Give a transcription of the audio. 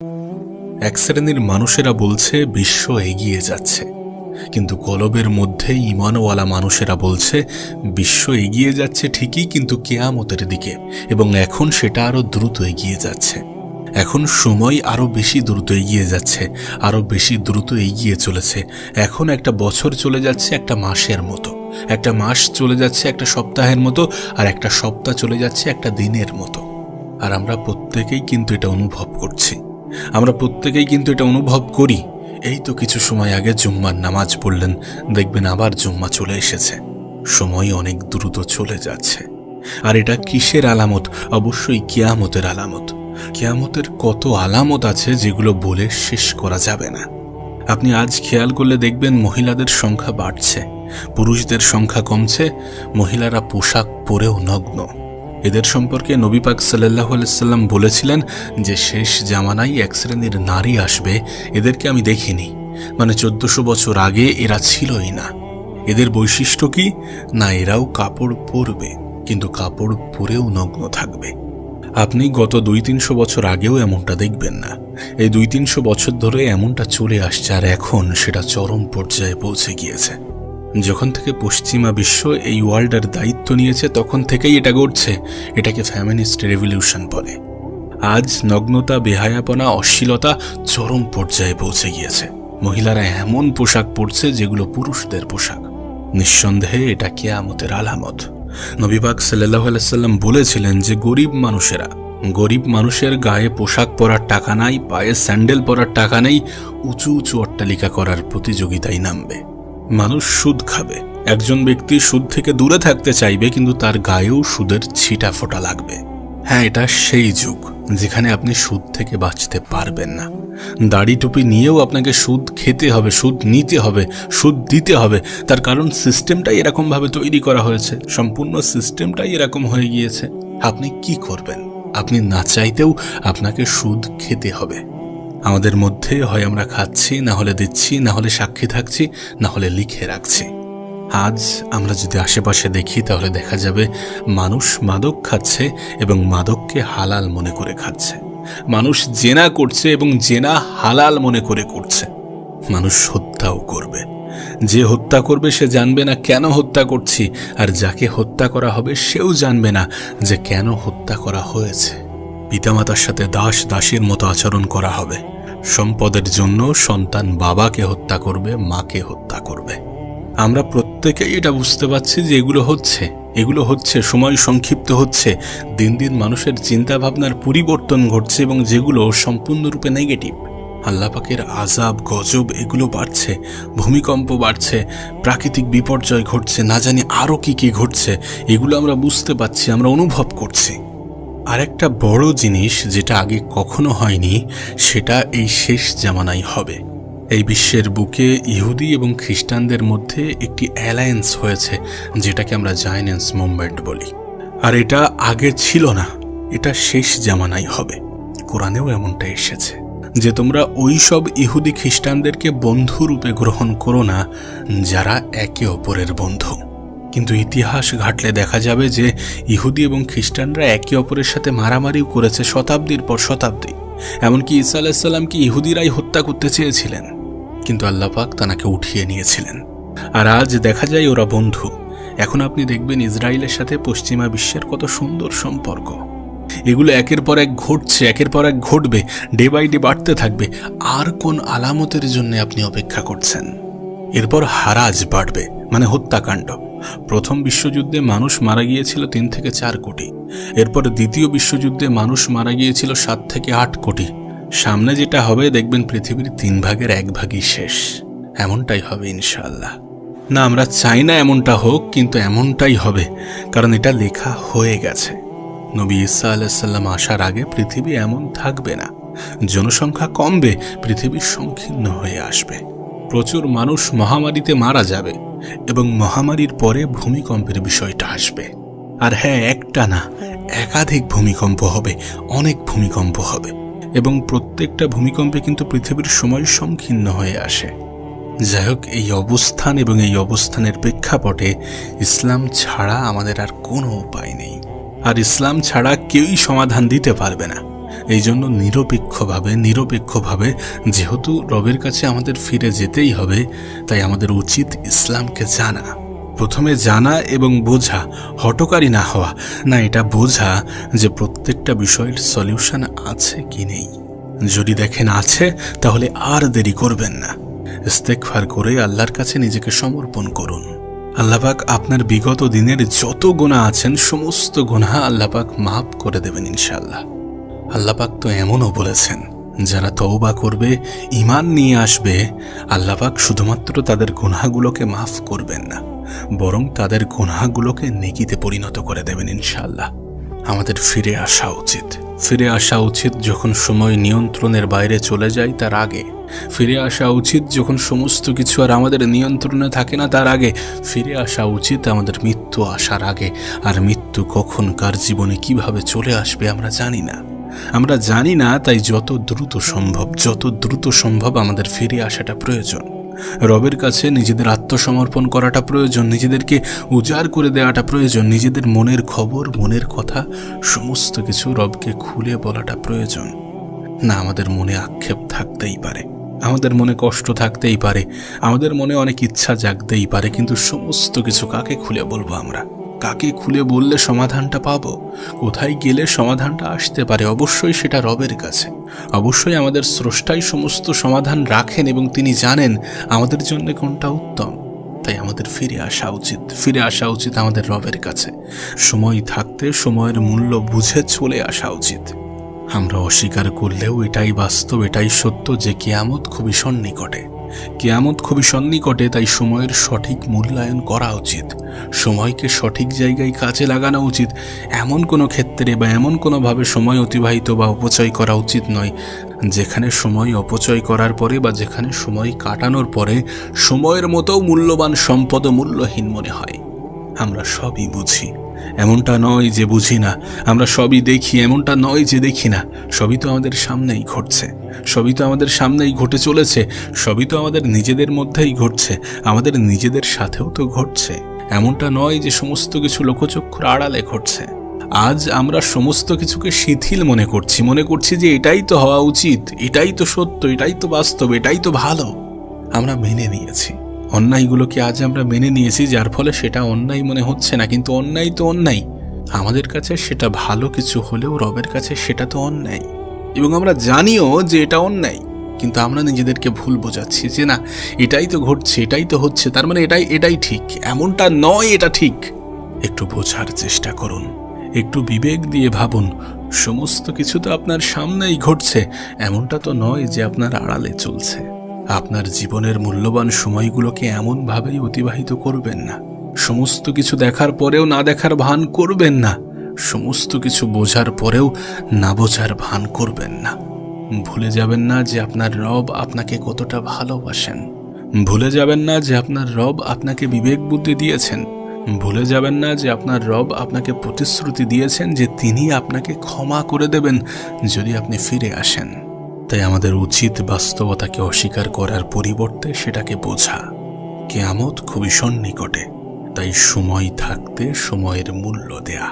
এক শ্রেণীর মানুষেরা বলছে বিশ্ব এগিয়ে যাচ্ছে, কিন্তু কলবের মধ্যে ঈমানওয়ালা মানুষেরা বলছে বিশ্ব এগিয়ে যাচ্ছে ঠিকই, কিন্তু কিয়ামতের দিকে, এবং এখন সেটা আরো দ্রুত এগিয়ে যাচ্ছে। এখন সময় আরো বেশি দ্রুত এগিয়ে যাচ্ছে, আরো বেশি দ্রুত এগিয়ে চলেছে। এখন একটা বছর চলে যাচ্ছে একটা মাসের মতো, একটা মাস চলে যাচ্ছে একটা সপ্তাহের মতো, আর একটা সপ্তাহ চলে যাচ্ছে একটা দিনের মতো। আর আমরা প্রত্যেকেই কিন্তু এটা অনুভব করছি, আমরা প্রত্যেকেই কিন্তু এটা অনুভব করি। এই তো কিছু সময় আগে জুম্মার নামাজ পড়লেন, দেখবেন আবার জুম্মা চলে এসেছে। সময় অনেক দ্রুত চলে যাচ্ছে। আর এটা কিসের আলামত? অবশ্যই কিয়ামতের আলামত। কিয়ামতের কত আলামত আছে যেগুলো বলে শেষ করা যাবে না। আপনি আজ খেয়াল করলে দেখবেন মহিলাদের সংখ্যা বাড়ছে, পুরুষদের সংখ্যা কমছে, মহিলারা পোশাক পরেও নগ্ন। এদের সম্পর্কে নবী পাক সাল্লাল্লাহু আলাইহি সাল্লাম বলেছিলেন যে শেষ জামানায় এক শ্রেণীর নারী আসবে, এদেরকে আমি দেখিনি, মানে 1400 বছর আগে এরা ছিলই না। এদের বৈশিষ্ট্য কি? না, এরাও কাপড় পরবে, কিন্তু কাপড় পরেও নগ্ন থাকবে। আপনি গত 200-300 বছর আগেও এমনটা দেখবেন না। এই 200-300 বছর ধরে এমনটা চলে আসছে, আর এখন সেটা চরম পর্যায়ে পৌঁছে গিয়েছে। যখন থেকে পশ্চিমা বিশ্ব এই ওয়ার্ল্ডের দায়িত্ব নিয়েছে তখন থেকেই এটা ঘটছে। এটাকে ফ্যামিনিস্ট রেভলিউশন বলে। আজ নগ্নতা, বেহায়াপনা, অশ্লীলতা চরম পর্যায়ে পৌঁছে গিয়েছে। মহিলারা এমন পোশাক পরছে যেগুলো পুরুষদের পোশাক। নিঃসন্দেহে এটা কিয়ামতের আলামত। নবী পাক সাল্লাল্লাহু আলাইহি সাল্লাম বলেছিলেন যে গরিব মানুষের গায়ে পোশাক পরার টাকা নাই, পায়ে স্যান্ডেল পরার টাকা নেই, উঁচু উঁচু অট্টালিকা করার প্রতিযোগিতায় নামবে। মানুষ সুদ খাবে। একজন ব্যক্তি সুদ থেকে দূরে থাকতে চাইবে, কিন্তু তার গায়েও সুদের ছিটা ফোটা লাগবে। হ্যাঁ, এটা সেই যুগ যেখানে আপনি সুদ থেকে বাঁচতে পারবেন না। দাড়ি টুপি নিয়েও আপনাকে সুদ খেতে হবে, সুদ নিতে হবে, সুদ দিতে হবে। তার কারণ সিস্টেমটাই এরকমভাবে তৈরি করা হয়েছে, সম্পূর্ণ সিস্টেমটাই এরকম হয়ে গিয়েছে। আপনি কি করবেন? আপনি না চাইতেও আপনাকে সুদ খেতে হবে। আমাদের মধ্যে হয় আমরা খাচ্ছি, না হলে দিচ্ছি, না হলে সাক্ষী থাকছি, না হলে লিখে রাখছি। আজ আমরা যদি আশেপাশে দেখি তাহলে দেখা যাবে মানুষ মাদক খাচ্ছে এবং মাদককে হালাল মনে করে খাচ্ছে। মানুষ জেনা করছে এবং জেনা হালাল মনে করে করছে। মানুষ হত্যাও করবে। যে হত্যা করবে সে জানবে না কেন হত্যা করছি, আর যাকে হত্যা করা হবে সেও জানবে না যে কেন হত্যা করা হয়েছে। পিতামাতার সাথে দাস দাসীর মতো আচরণ করা হবে। সম্পদের জন্য সন্তান বাবাকে হত্যা করবে, মাকে হত্যা করবে। আমরা প্রত্যেকেই এটা বুঝতে পারছি যে এগুলো হচ্ছে, সময় সংক্ষিপ্ত হচ্ছে, দিন দিন মানুষের চিন্তা ভাবনার পরিবর্তন ঘটছে, এবং যেগুলো সম্পূর্ণরূপে নেগেটিভ। আল্লাহ পাকের আযাব, গজব এগুলো বাড়ছে, ভূমিকম্প বাড়ছে, প্রাকৃতিক বিপর্যয় ঘটছে, না জানি আরও কি ঘটছে। এগুলো আমরা বুঝতে পারছি, আমরা অনুভব করছি। আর একটা বড় জিনিস যেটা আগে কখনো হয়নি, সেটা এই শেষ জামানায় হবে। এই বিশ্বের বুকে ইহুদি এবং খ্রিস্টানদের মধ্যে একটি অ্যালায়েন্স হয়েছে, যেটাকে আমরা জায়নেন্স মুভমেন্ট বলি। আর এটা আগে ছিল না, এটা শেষ জামানায় হবে। কোরআনেও এমনটা এসেছে যে তোমরা ওই সব ইহুদি খ্রিস্টানদেরকে বন্ধু রূপে গ্রহণ করো না যারা একে অপরের বন্ধু। কিন্তু ইতিহাস ঘাটলে দেখা যাবে যে ইহুদি এবং খ্রিস্টানরা একে অপরের সাথে মারামারিও করেছে শতাব্দীর পর শতাব্দী। এমনকি ঈসা আলাইহিস সালামকে ইহুদিরাই হত্যা করতে চেয়েছিলেন, কিন্তু আল্লাহ পাক তাকে উঠিয়ে নিয়েছিলেন। আর আজ দেখা যায় ওরা বন্ধু। এখন আপনি দেখবেন ইসরায়েলের সাথে পশ্চিমা বিশ্বের কত সুন্দর সম্পর্ক। এগুলো একের পর এক ঘটছে, একের পর এক ঘটবে, ডে বাই ডে বাড়তে থাকবে। আর কোন আলামতের জন্য আপনি অপেক্ষা করছেন? এরপর হারাজ বাড়বে, মানে হত্যাকাণ্ড। প্রথম বিশ্বযুদ্ধে মানুষ মারা গিয়েছিল 3 থেকে 4 কোটি। এরপর দ্বিতীয় বিশ্বযুদ্ধে মানুষ মারা গিয়েছিল 7 থেকে 8 কোটি। সামনে যেটা হবে দেখবেন পৃথিবীর 3 ভাগের 1 ভাগই শেষ। এমনটাই হবে ইনশাআল্লাহ। না, আমরা চাই না এমনটা হোক, কিন্তু এমনটাই হবে, কারণ এটা লেখা হয়ে গেছে। নবী ঈসা আলাইহিস সালাম আসার আগে পৃথিবী এমন থাকবে না। জনসংখ্যা কমবে, পৃথিবী সংকীর্ণ হয়ে আসবে। প্রচুর মানুষ মহামারীতে মারা যাবে, এবং মহামারীর পরে ভূমিকম্পের বিষয়টা আসবে। আর হ্যাঁ, একটা না, একাধিক ভূমিকম্প হবে, অনেক ভূমিকম্প হবে, এবং প্রত্যেকটা ভূমিকম্পে কিন্তু পৃথিবীর সময় সংকীর্ণ হয়ে আসে। যাই হোক, এই অবস্থান এবং এই অবস্থানের প্রেক্ষাপটে ইসলাম ছাড়া আমাদের আর কোনো উপায় নেই। আর ইসলাম ছাড়া কেউই সমাধান দিতে পারবে না। এই জন্য নিরপেক্ষভাবে যেহেতু রবের কাছে আমাদের ফিরে যেতেই হবে, তাই আমাদের উচিত ইসলামকে জানা। প্রথমে জানা এবং বোঝা, হঠকারী না হওয়া, না এটা বোঝা যে প্রত্যেকটা বিষয়ের সলিউশন আছে কি নেই। যদি দেখেন আছে, তাহলে আর দেরি করবেন না, ইস্তেগফার করে আল্লাহর কাছে নিজেকে সমর্পণ করুন। আল্লাহ পাক আপনার বিগত দিনের যত গুনাহ আছেন সমস্ত গুনাহ আল্লাহ পাক মাফ করে দেবেন ইনশাআল্লাহ। আল্লাহ পাক তো এমনও বলেছেন, যারা তওবা করবে, ঈমান নিয়ে আসবে, আল্লাহ পাক শুধুমাত্র তাদের গুনাহগুলোকে মাফ করবেন না, বরং তাদের গুনাহগুলোকে নেকিতে পরিণত করে দেবেন ইনশাআল্লাহ। আমাদের ফিরে আসা উচিত যখন সময় নিয়ন্ত্রণের বাইরে চলে যায় তার আগে। ফিরে আসা উচিত যখন সমস্ত কিছু আর আমাদের নিয়ন্ত্রণে থাকে না তার আগে। ফিরে আসা উচিত আমাদের মৃত্যু আসার আগে। আর মৃত্যু কখন কার জীবনে কিভাবে চলে আসবে আমরা জানি না, তাই যত দ্রুত সম্ভব আমাদের ফিরে আসাটা প্রয়োজন। রবের কাছে নিজেদের আত্মসমর্পণ করাটা প্রয়োজন, নিজেদেরকে উজাড় করে দেওয়াটা প্রয়োজন, নিজেদের মনের খবর, মনের কথা সমস্ত কিছু রবকে খুলে বলাটা প্রয়োজন। না, আমাদের মনে আক্ষেপ থাকতেই পারে, আমাদের মনে কষ্ট থাকতেই পারে, আমাদের মনে অনেক ইচ্ছা জাগতেই পারে, কিন্তু সমস্ত কিছু কাকে খুলে বলবো আমরা? কাকে খুলে বললে সমাধানটা পাবো? কোথায় গেলে সমাধানটা আসতে পারে? অবশ্যই সেটা রবের কাছে। অবশ্যই আমাদের স্রষ্টাই সমস্ত সমাধান রাখেন এবং তিনি জানেন আমাদের জন্য কোনটা উত্তম। তাই আমাদের ফিরে আসা উচিত আমাদের রবের কাছে। সময় থাকতে সময়ের মূল্য বুঝে চলে আসা উচিত। আমরা অস্বীকার করলেও এটাই বাস্তব, এটাই সত্য যে কিয়ামত খুবই সন্নিকটে। তাই সময়ের সঠিক মূল্যায়ন করা উচিত, সময়কে সঠিক জায়গায় কাজে লাগানো উচিত। এমন কোনো ক্ষেত্রে বা এমন কোনোভাবে সময় অতিবাহিত বা অপচয় করা উচিত নয় যেখানে সময় অপচয় করার পরে বা যেখানে সময় কাটানোর পরে সময়ের মতো মূল্যবান সম্পদও মূল্যহীন মনে হয়। আমরা সবই বুঝি, এমনটা নয় যে বুঝি না। আমরা সবই দেখি, এমনটা নয় যে দেখি না। সবই তো আমাদের সামনেই ঘটছে, সবই তো আমাদের সামনেই ঘটে চলেছে, সবই তো আমাদের নিজেদের মধ্যেই ঘটছে, আমাদের নিজেদের সাথেও তো ঘটছে। এমনটা নয় যে সমস্ত কিছু লোকচক্ষুর আড়ালে ঘটছে। আজ আমরা সমস্ত কিছুকে শিথিল মনে করছি যে এটাই তো হওয়া উচিত, এটাই তো সত্য, এটাই তো বাস্তব, এটাই তো ভালো। আমরা মেনে নিয়েছি অন্যায়গুলোকে, আজ আমরা মেনে নিয়েছি, যার ফলে সেটা অন্যায় মনে হচ্ছে না। কিন্তু অন্যায় তো অন্যায়, আমাদের কাছে সেটা ভালো কিছু হলেও রবের কাছে সেটা তো অন্যায়। এবং আমরা জানিও যে এটা অন্যায়, কিন্তু আমরা নিজেদেরকে ভুল বোঝাচ্ছি যে না, এটাই তো ঘটছে, এটাই তো হচ্ছে, তার মানে এটাই ঠিক। এমনটা নয়, এটা ঠিক। একটু বোঝার চেষ্টা করুন, একটু বিবেক দিয়ে ভাবুন। সমস্ত কিছু তো আপনার সামনেই ঘটছে, এমনটা তো নয় যে আপনার আড়ালে চলছে। আপনার জীবনের মূল্যবান সময়গুলোকে এমনভাবেই অতিবাহিত করবেন না। সমস্ত কিছু দেখার পরেও না দেখার ভান করবেন না, সমস্ত কিছু বোঝার পরেও না বোঝার ভান করবেন না। ভুলে যাবেন না যে আপনার রব আপনাকে কতটা ভালোবাসেন। ভুলে যাবেন না যে আপনার রব আপনাকে বিবেক বুদ্ধি দিয়েছেন। ভুলে যাবেন না যে আপনার রব আপনাকে প্রতিশ্রুতি দিয়েছেন যে তিনি আপনাকে ক্ষমা করে দেবেন যদি আপনি ফিরে আসেন। তাই আমাদের উচিত বাস্তবতাকে অস্বীকার করার পরিবর্তে সেটাকে বোঝা। কিয়ামত খুবই সন্নিকটে, তাই সময় থাকতে সময়ের মূল্য দেয়া।